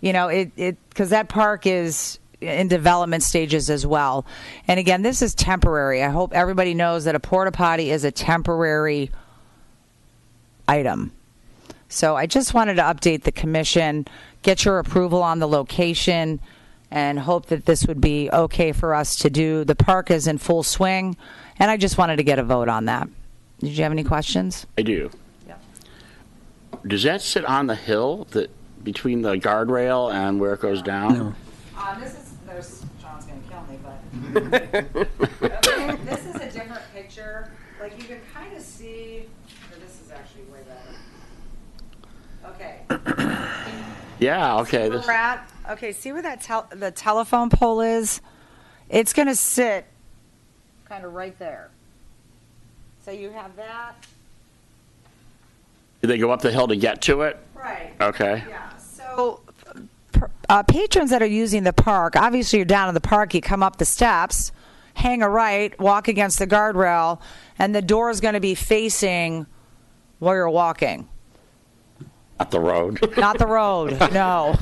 because that park is in development stages as well. And again, this is temporary. I hope everybody knows that a porta potty is a temporary item. So I just wanted to update the commission, get your approval on the location, and hope that this would be okay for us to do. The park is in full swing, and I just wanted to get a vote on that. Did you have any questions? I do. Yeah. Does that sit on the hill between the guardrail and where it goes down? No. John's going to kill me, but okay, this is a different picture. Like, you can kind of see, this is actually way better. Okay. Yeah, okay. See where we're at? Okay, see where that the telephone pole is? It's going to sit kind of right there. So you have that. Did they go up the hill to get to it? Right. Okay. Yeah. So patrons that are using the park, obviously you're down in the park, you come up the steps, hang a right, walk against the guardrail, and the door is going to be facing where you're walking. Not the road. Not the road, no.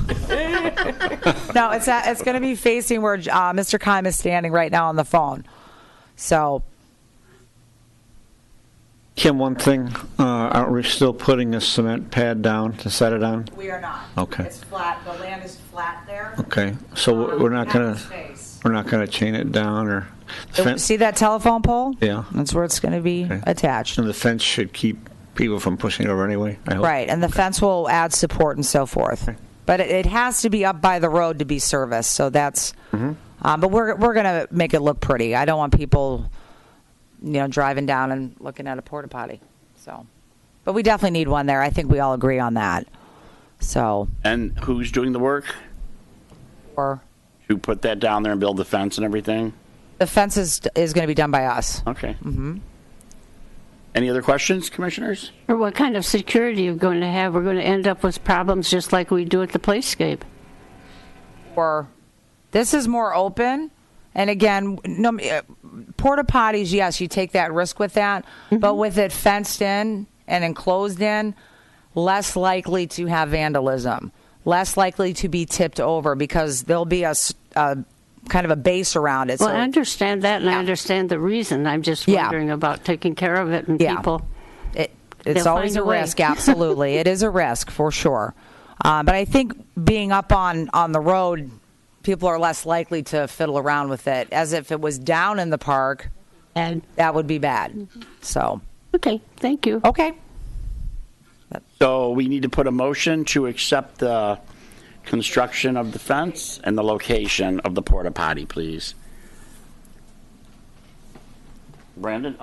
No, it's going to be facing where Mr. Kime is standing right now on the phone. So Kim, one thing, aren't we still putting a cement pad down to set it on? We are not. Okay. It's flat. The land is flat there. Okay, so we're not gonna chain it down or fence? See that telephone pole? Yeah. That's where it's going to be Okay. attached. And the fence should keep people from pushing it over anyway, I hope. Right, and the fence will add support and so forth. Okay. But it has to be up by the road to be serviced, so that's. But we're going to make it look pretty. I don't want people, driving down and looking at a porta potty. So, but we definitely need one there. I think we all agree on that. So. And who's doing the work? Or Who put that down there and build the fence and everything? the fence is going to be done by us. Okay. Mm-hmm. Any other questions, commissioners? Or what kind of security you're going to have? We're going to end up with problems just like we do at the Playscape. Or this is more open. And again, porta potties, yes, you take that risk with that. But with it fenced in and enclosed in, less likely to have vandalism, less likely to be tipped over because there'll be a kind of a base around it. Well, So- I understand that, and I understand the reason. I'm just wondering about taking care of it and people. It's They'll always find a a way. risk, absolutely. It is a risk for sure. But I think being up on the road, people are less likely to fiddle around with it. As if it was down in the park, And that would be bad. So, okay, thank you. okay. So we need to put a motion to accept the construction of the fence and the location of the porta potty, please. Brandon?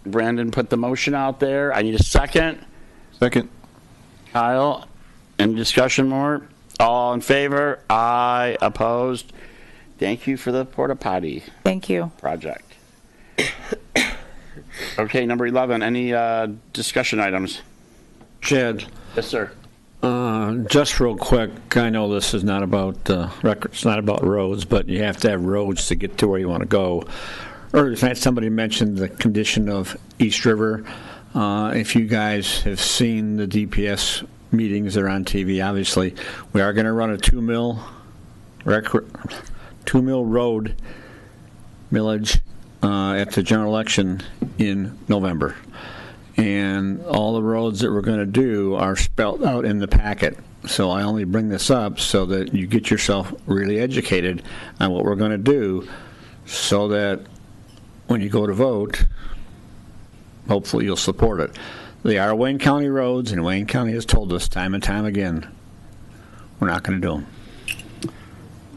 Brandon put the motion out there. I need a second. Second. Kyle, any discussion more? All in favor? Aye. Opposed? Thank you for the porta potty Thank you. project. Okay, number 11, any discussion items? Chad, Yes, sir. just real quick, I know this is not about records, not about roads, but you have to have roads to get to where you want to go. Earlier tonight, somebody mentioned the condition of East River. If you guys have seen the DPS meetings that are on TV, obviously, we are going to run a 2 mil road millage at the general election in November. And all the roads that we're going to do are spelled out in the packet. So I only bring this up so that you get yourself really educated on what we're going to do so that when you go to vote, hopefully you'll support it. They are Wayne County roads, and Wayne County has told us time and time again, we're not going to do them.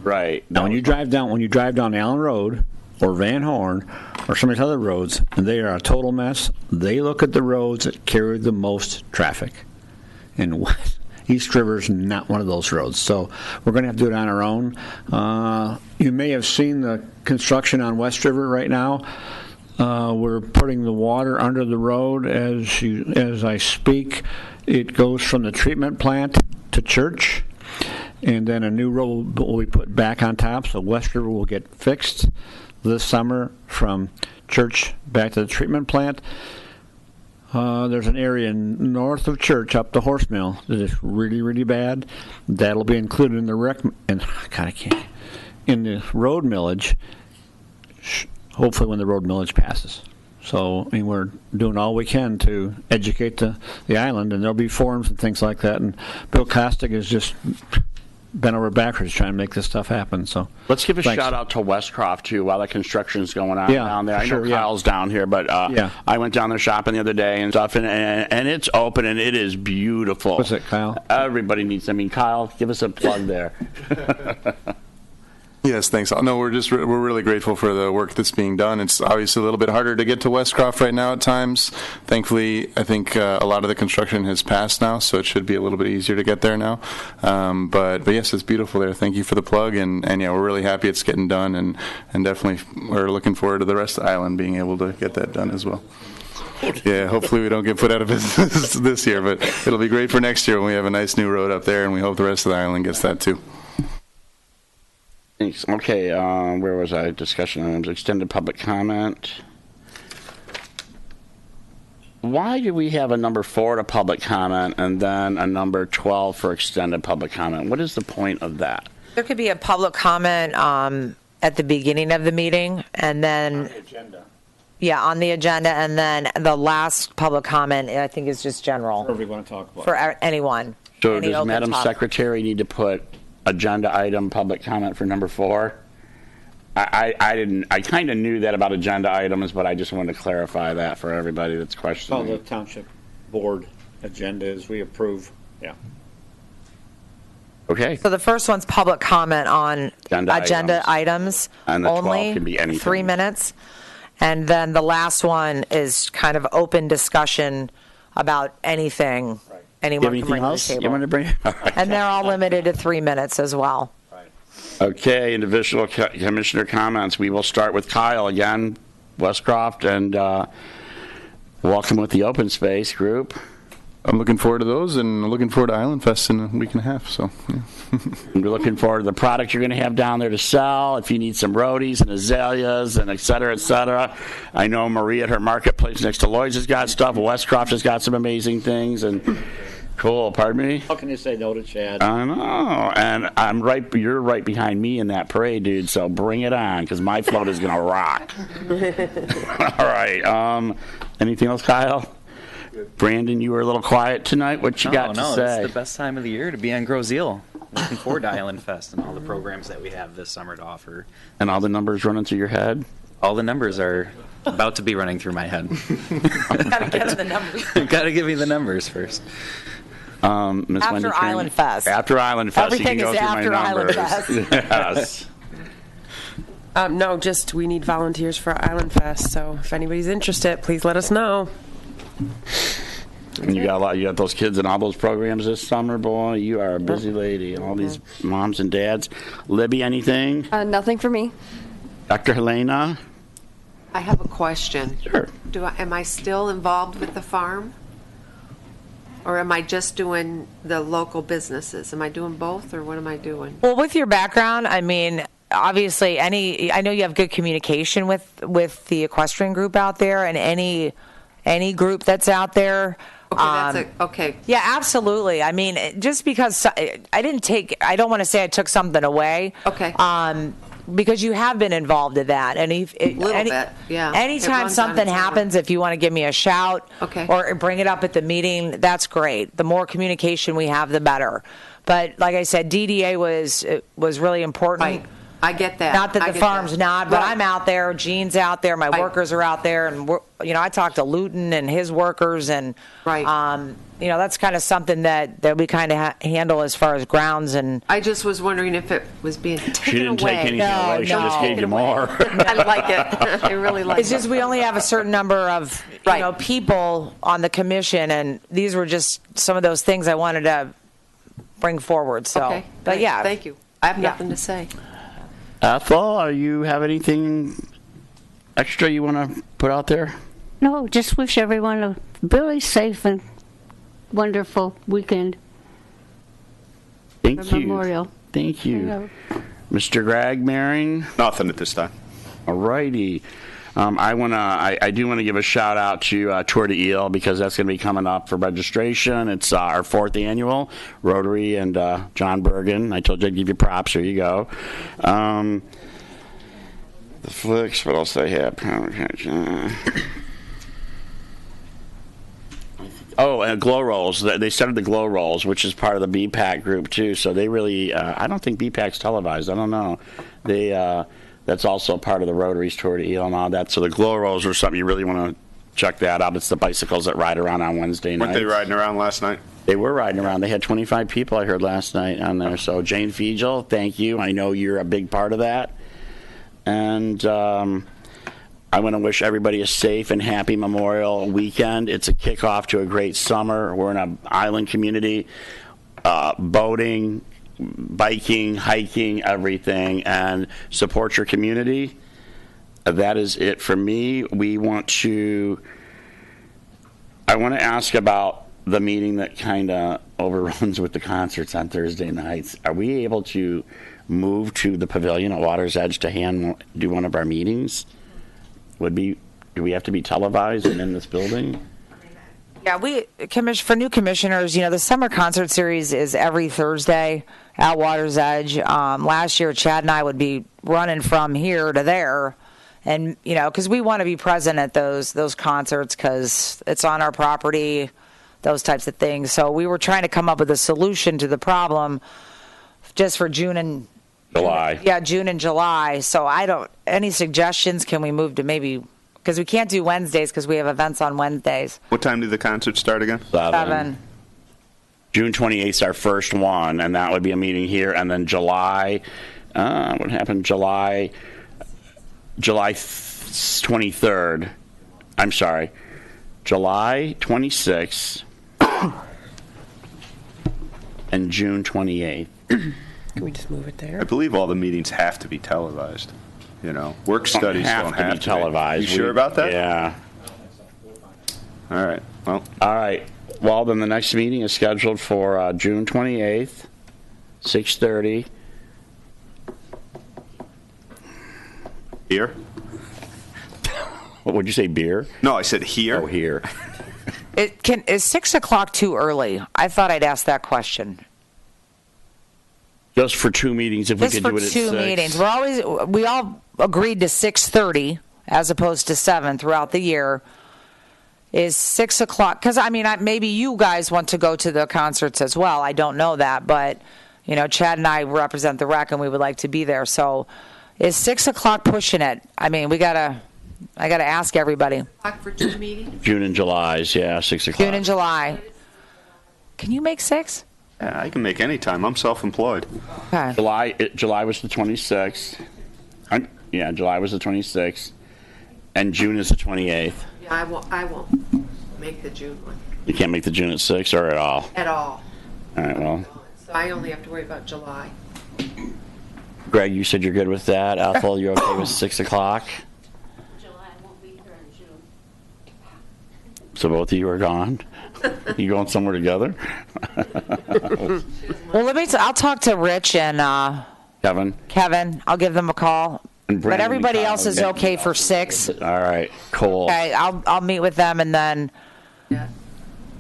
Right. Now, when you drive down Allen Road or Van Horn or some of these other roads, and they are a total mess, they look at the roads that carry the most traffic. And East River's not one of those roads. So we're going to have to do it on our own. You may have seen the construction on West River right now. We're putting the water under the road as I speak. It goes from the treatment plant to Church, and then a new road will be put back on top, so West River will get fixed this summer from Church back to the treatment plant. There's an area north of Church up to Horse Mill that is really, really bad. That'll be included in the in the road millage, hopefully when the road millage passes. So, I mean, we're doing all we can to educate the island, and there'll be forums and things like that. And Bill Costick has just bent over backwards trying to make this stuff happen. So Let's give a thanks. shout out to Westcroft too while the construction's going on Yeah, down there. I sure, know yeah. Kyle's down here, but Yeah. I went down there shopping the other day and stuff, and it's open and it is beautiful. What's it, Kyle? Everybody needs. I mean, Kyle, give us a plug there. Yes, thanks. No, we're really grateful for the work that's being done. It's obviously a little bit harder to get to Westcroft right now at times. Thankfully, I think a lot of the construction has passed now, so it should be a little bit easier to get there now. But yes, it's beautiful there. Thank you for the plug, and yeah, we're really happy it's getting done, and definitely we're looking forward to the rest of the island being able to get that done as well. Yeah, hopefully we don't get put out of business this year, but it'll be great for next year when we have a nice new road up there, and we hope the rest of the island gets that too. Thanks. Okay, where was I? Discussion items, extended public comment. Why do we have a number 4 to public comment and then a number 12 for extended public comment? What is the point of that? There could be a public comment at the beginning of the meeting, and then Yeah, on the agenda, and then the last public comment, I think, is just general Whatever you want to talk about. for anyone. So Any does open Madam topic. Secretary need to put agenda item public comment for number 4? I didn't. I kind of knew that about agenda items, but I just wanted to clarify that for everybody that's Oh, questioning. the township board agenda is we approve. Yeah. Okay. So the first one's public comment on Agenda items And the 12 only, can be anything. 3 minutes. And then the last one is kind of open discussion about anything. You have Anyone can anything bring to the else you table. want to bring? And they're all limited to 3 minutes as well. Okay, individual commissioner comments. We will start with Kyle again, Westcroft, and welcome with the open space group. I'm looking forward to those, and looking forward to Island Fest in a week and a half. So, yeah. We're looking forward to the product you're going to have down there to sell. If you need some roadies and azaleas and et cetera, et cetera. I know Marie at her marketplace next to Lloyd's has got stuff. Westcroft has got some amazing things. And cool, pardon me? How can you say no to Chad? I know. And you're right behind me in that parade, dude. So bring it on, because my float is going to rock. All right. Anything else, Kyle? Brandon, you were a little quiet tonight. What you got to say? It's the best time of the year to be on Grosse Ile. Looking forward to Island Fest and all the programs that we have this summer to offer. And all the numbers running through your head? All the numbers are about to be running through my head. Gotta get to the numbers. Got to give me the numbers first. Ms. After Wendy Karen? Island Fest. After Island Fest, Everything you can is go through after my Island numbers. Fest. Yes. No, just we need volunteers for Island Fest. So if anybody's interested, please let us know. And you got those kids in all those programs this summer, boy. You are a busy lady. All these moms and dads. Libby, anything? Nothing for me. Dr. Helena? I have a question. Sure. Am I still involved with the farm? Or am I just doing the local businesses? Am I doing both, or what am I doing? Well, with your background, I mean, obviously, I know you have good communication with the equestrian group out there, and any group that's out there. Okay. Yeah, absolutely. I mean, just because I don't want to say I took something away. Okay. Because you have been involved in that, and Little bit, yeah. It Anytime runs on something its own. happens, if you want to give me a shout, Okay. or bring it up at the meeting, that's great. The more communication we have, the better. But like I said, DDA was really important. Right. I get that. Not that I the get farm's that. not, but Right. I'm out there. Gene's out there. My Right. workers are out there, and I talk to Luton and his workers, and Right. That's kind of something that we kind of handle as far as grounds and. I just was wondering if it was being taken away. She didn't take anything No, away. She just no. gave you more. I like it. I really like it. It's just we only have a certain number of Right. people on the commission, and these were just some of those things I wanted to bring forward. So, Okay. but Great. yeah, Thank you. I have nothing to say. Ethel, you have anything extra you want to put out there? No, just wish everyone a really safe and wonderful weekend Thank for you. Memorial. Thank you. Yeah. Mr. Greg Maring? Nothing at this time. All righty. I do want to give a shout out to Tour de Ile, because that's going to be coming up for registration. It's our 4th annual. Rotary and John Bergen. I told you I'd give you props. Here you go. The flicks. What else do they have? Oh, and glow rolls. They started the glow rolls, which is part of the BPAC group too. So they really. I don't think BPAC's televised. I don't know. They. That's also part of the Rotary's Tour de Ile and all that. So the glow rolls are something you really want to check that out. It's the bicycles that ride around on Wednesday nights. Weren't they riding around last night? They were riding around. They had 25 people, I heard, last night on there. So Jane Fiegel, thank you. I know you're a big part of that. And I want to wish everybody a safe and happy Memorial Weekend. It's a kickoff to a great summer. We're in an island community, boating, biking, hiking, everything, and support your community. That is it for me. I want to ask about the meeting that kind of overruns with the concerts on Thursday nights. Are we able to move to the pavilion at Water's Edge to do one of our meetings? Do we have to be televised and in this building? Yeah, for new commissioners, the summer concert series is every Thursday at Water's Edge. Last year, Chad and I would be running from here to there, And, you know, because we want to be present at those concerts because it's on our property, those types of things. So we were trying to come up with a solution to the problem just for June and July. June and July. So any suggestions? Can we move to maybe, because we can't do Wednesdays because we have events on Wednesdays. What time do the concerts start again? 7. June 28th is our first one, and that would be a meeting here. And then July, what happened? July 23rd. I'm sorry. July 26th and June 28th. Can we just move it there? I believe all the meetings have to be televised. You know, work studies don't have to be televised. You sure about that? Yeah. All right. Well. All right. Well, then the next meeting is scheduled for June 28th, 6:30. Here? What would you say, beer? No, I said here. Oh, here. Is 6 o'clock too early? I thought I'd ask that question. Just for 2 meetings, if Just we could do it at 6. for 2 meetings. We all agreed to 6:30 as opposed to 7 throughout the year. Is 6 o'clock? Because maybe you guys want to go to the concerts as well. I don't know that, but you know, Chad and I represent the rec, and we would like to be there. So, is 6 o'clock pushing it? I gotta ask everybody. For 2 meetings? June and July's, 6 o'clock. June and July. Can you make 6? Yeah, I can make any time. I'm self-employed. Okay. July was the 26th. July was the 26th, and June is the 28th. Yeah, I won't make the June one You can't make the June at 6 or at all. at all. All right. Well, So I only have to worry about July. Greg, you said you're good with that. Ethel, you're okay with 6 o'clock. July won't be here in June. So both of you are gone. You going somewhere together? Well, I'll talk to Rich and Kevin. I'll give them a call. And But Brandon everybody and Kyle, else is okay. okay for 6. All right. Cool. Okay, I'll meet with them and then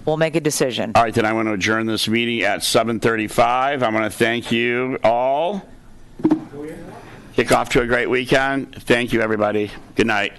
we'll make a decision. All right, then I want to adjourn this meeting at 7:35. I want to thank you all. Kick off to a great weekend. Thank you, everybody. Good night.